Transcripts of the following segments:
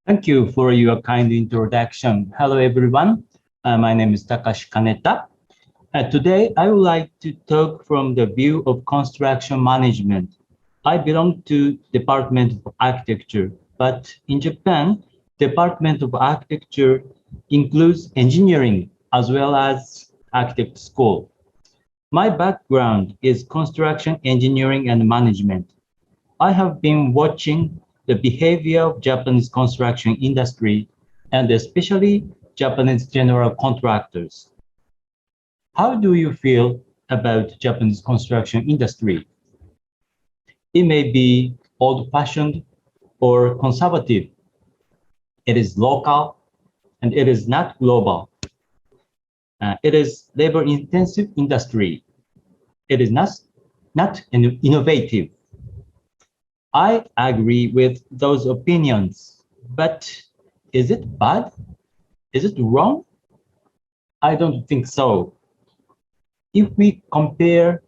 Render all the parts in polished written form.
Thank you for your kind introduction. Hello, everyone. My name is Takashi Kaneta. Today, I would like to talk from the view of construction management. I belong to Department of Architecture, but in Japan, Department of Architecture includes engineering as well as architect school. My background is construction engineering and management. I have been watching the behavior of Japanese construction industry and especially Japanese general contractors. How do you feel about Japanese construction industry? It may be old-fashioned or conservative. It is local and it is not global. It is labor-intensive industry. It is not innovative. I agree with those opinions, but is it bad? Is it wrong? I don't think so. If we compare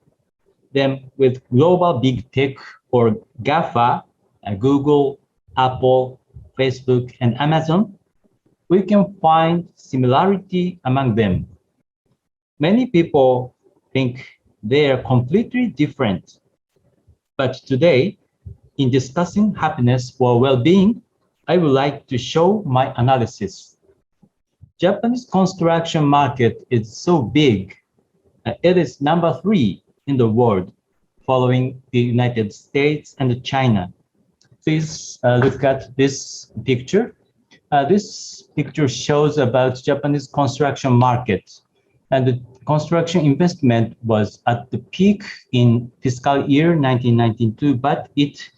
them with global big tech or GAFA, Google, Apple, Facebook, and Amazon, we can find similarity among them. Many people think they are completely different, but today, in discussing happiness or well-being, I would like to show my analysis. Japanese construction market is so big. It is number 3 in the world, following the United States and China. Please look at this picture. This picture shows about Japanese construction market. And the construction investment was at the peak in fiscal year 1992, but it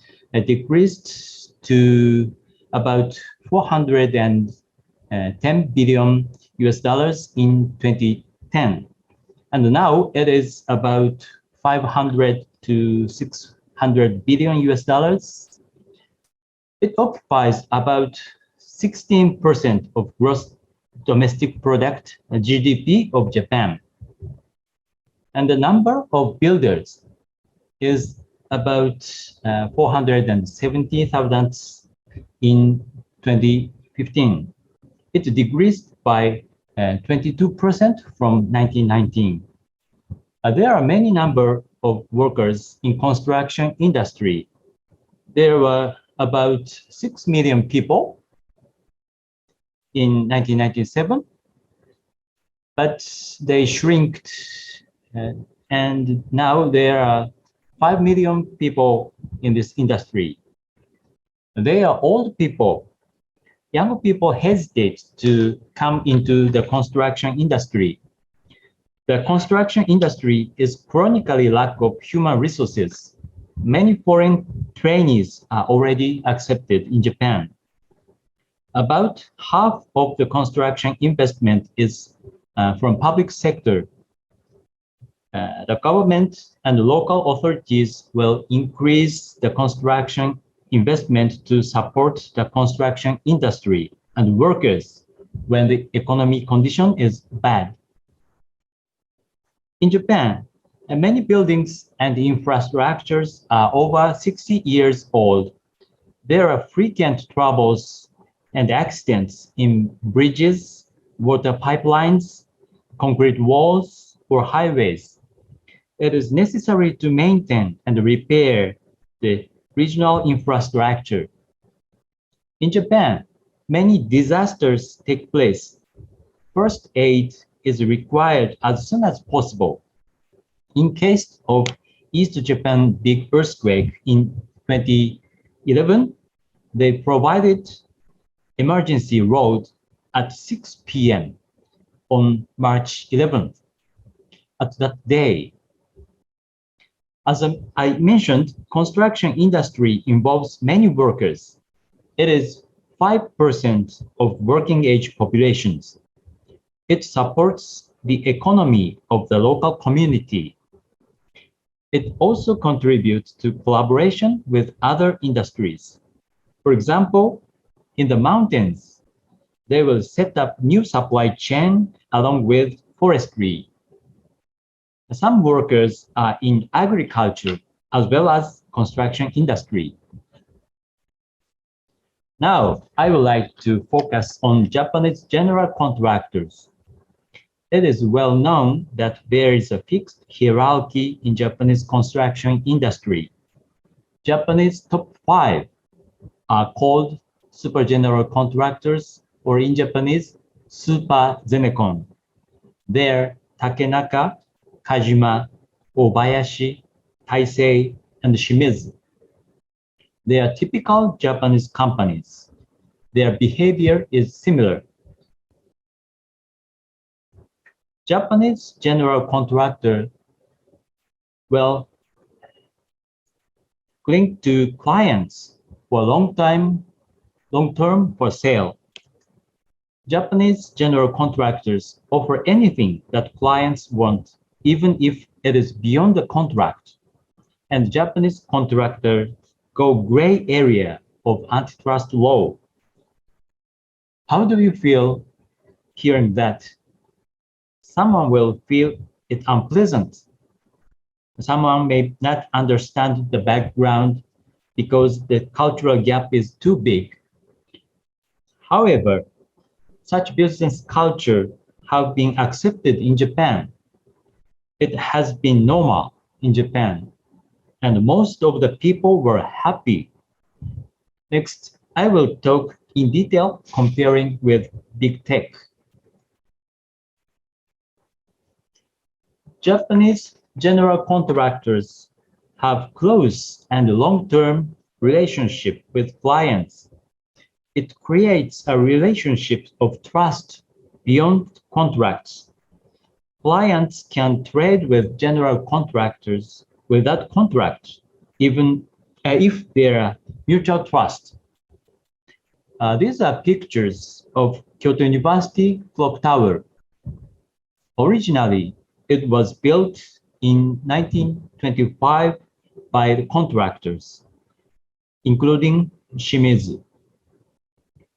decreased to about 410 billion US dollars in 2010. And now it is about 500 to 600 billion US dollars. It occupies about 16% of gross domestic product, GDP of Japan. And the number of builders is about 470,000 in 2015. It decreased by 22% from 1919. There are many number of workers in construction industry. There were about 6 million people in 1997, but they shrinked, and now there are 5 million people in this industry. They are old people. Young people hesitate to come into the construction industry. The construction industry is chronically lack of human resources. Many foreign trainees are already accepted in Japan. About half of the construction investment is from public sector. The government and local authorities will increase the construction investment to support the construction industry and workers when the economic condition is bad. In Japan, many buildings and infrastructures are over 60 years old. There are frequent troubles and accidents in bridges, water pipelines, concrete walls, or highways. It is necessary to maintain and repair the regional infrastructure. In Japan, many disasters take place. First aid is required as soon as possible. In case of East Japan big earthquake in 2011, they provided emergency road at 6 p.m. on March 11th. At that day, as I mentioned, construction industry involves many workers. It is 5% of working age populations. It supports the economy of the local community. It also contributes to collaboration with other industries. For example, in the mountains, they will set up new supply chain along with forestry. Some workers are in agriculture as well as construction industry. Now, I would like to focus on Japanese general contractors. It is well known that there is a fixed hierarchy in Japanese construction industry. Japanese top 5 are called super general contractors, or in Japanese, super Zenekon. They're Takenaka, Kajima, Obayashi, Taisei, and Shimizu. They are typical Japanese companies. Their behavior is similar. Japanese general contractor will cling to clients for long-term for sale. Japanese general contractors offer anything that clients want, even if it is beyond the contract. And Japanese contractors go gray area of antitrust law. How do you feel hearing that? Someone will feel it unpleasant. Someone may not understand the background because the cultural gap is too big. However, such business culture have been accepted in Japan. It has been normal in Japan, and most of the people were happy. Next, I will talk in detail comparing with big tech. Japanese general contractors have close and long-term relationship with clients. It creates a relationship of trust beyond contracts. Clients can trade with general contractors without contract, even if there are mutual trust. These are pictures of Kyoto University clock tower. Originally, it was built in 1925 by the contractors, including Shimizu.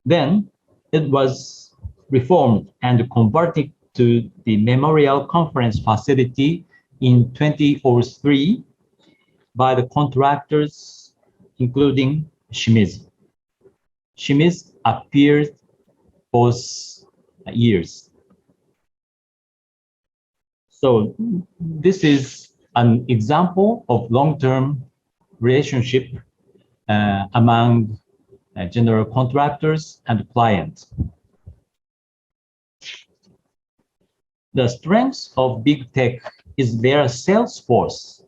Then it was reformed and converted to the Memorial Conference Facility in 2003 by the contractors, including Shimizu. Shimizu appeared both years. So this is an example of long-term relationship among general contractors and clients. The strength of big tech is their sales force.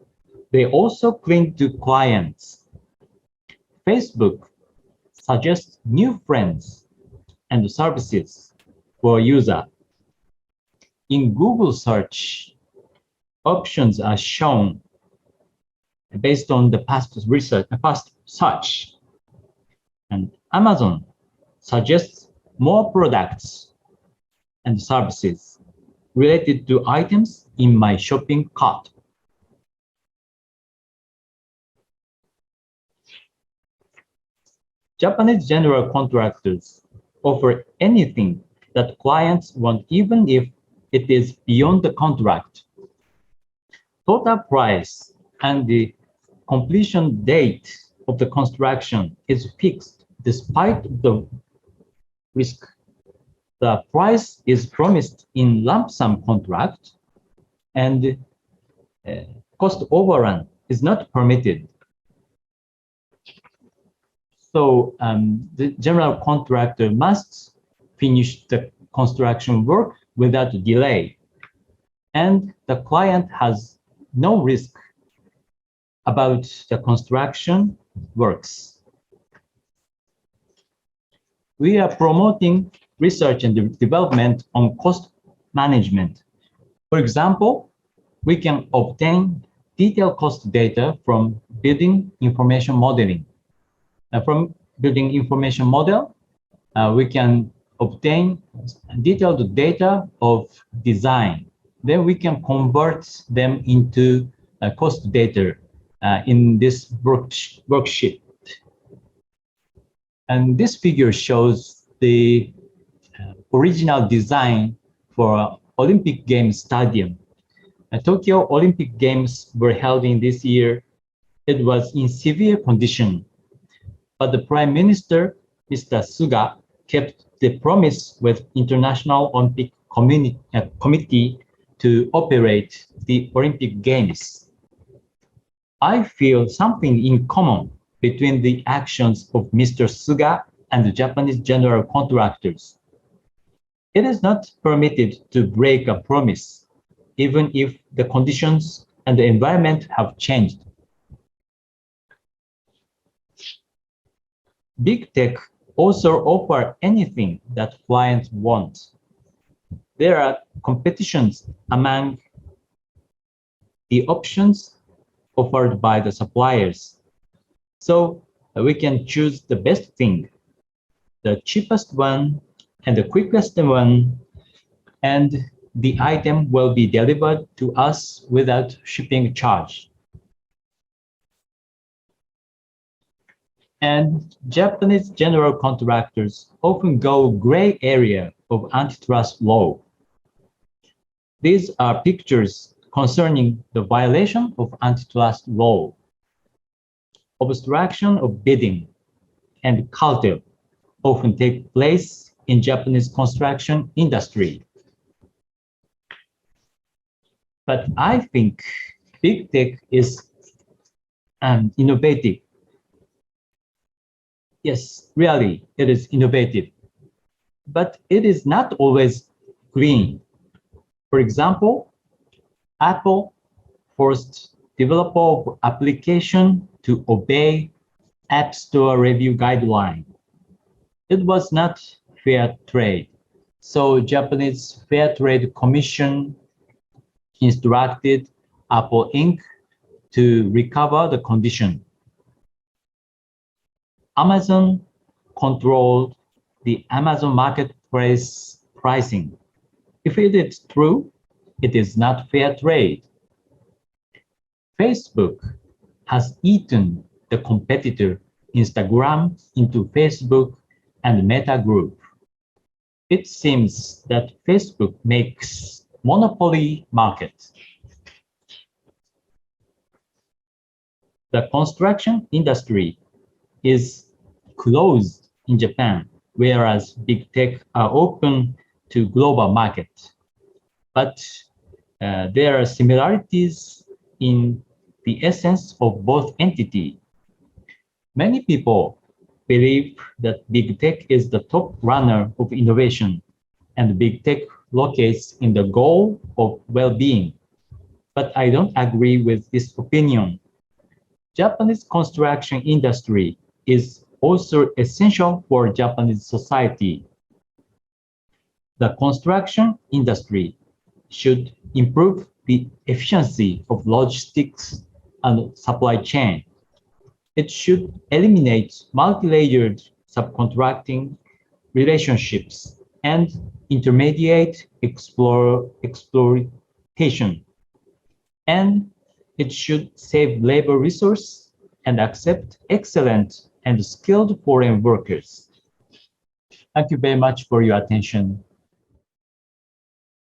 They also cling to clients. Facebook suggests new friends and services for user. In Google search, options are shown based on the past search. And Amazon suggests more products and services related to items in my shopping cart. Japanese general contractors offer anything that clients want, even if it is beyond the contract. Total price and the completion date of the construction is fixed despite the risk. The price is promised in lump sum contract, and cost overrun is not permitted. So the general contractor must finish the construction work without delay, and the client has no risk about the construction works. We are promoting research and development on cost management. For example, we can obtain detailed cost data from building information modeling. From building information model, we can obtain detailed data of design. Then we can convert them into cost data in this worksheet. And this figure shows the original design for Olympic Games Stadium. Tokyo Olympic Games were held in this year. It was in severe condition, but the Prime Minister Mr. Suga kept the promise with International Olympic Committee to operate the Olympic Games. I feel something in common between the actions of Mr. Suga and the Japanese general contractors. It is not permitted to break a promise, even if the conditions and the environment have changed. Big tech also offer anything that clients want. There are competitions among the options offered by the suppliers. So we can choose the best thing, the cheapest one and the quickest one, and the item will be delivered to us without shipping charge. And Japanese general contractors often go gray area of antitrust law. These are pictures concerning the violation of antitrust law, obstruction of bidding, and cartel often take place in Japanese construction industry. But I think big tech is innovative. Yes, really, it is innovative, but it is not always green. For example, Apple forced developer of application to obey App Store review guideline. It was not fair trade. So Japanese Fair Trade Commission instructed Apple Inc. to recover the condition. Amazon controlled the Amazon marketplace pricing. If it is true, it is not fair trade. Facebook has eaten the competitor Instagram into Facebook and Meta Group. It seems that Facebook makes monopoly market. The construction industry is closed in Japan, whereas big tech are open to global market. But there are similarities in the essence of both entities. Many people believe that big tech is the top runner of innovation, and big tech locates in the goal of well-being. But I don't agree with this opinion. Japanese construction industry is also essential for Japanese society. The construction industry should improve the efficiency of logistics and supply chain. It should eliminate multi-layered subcontracting relationships and intermediate exploitation. And it should save labor resource and accept excellent and skilled foreign workers. Thank you very much for your attention.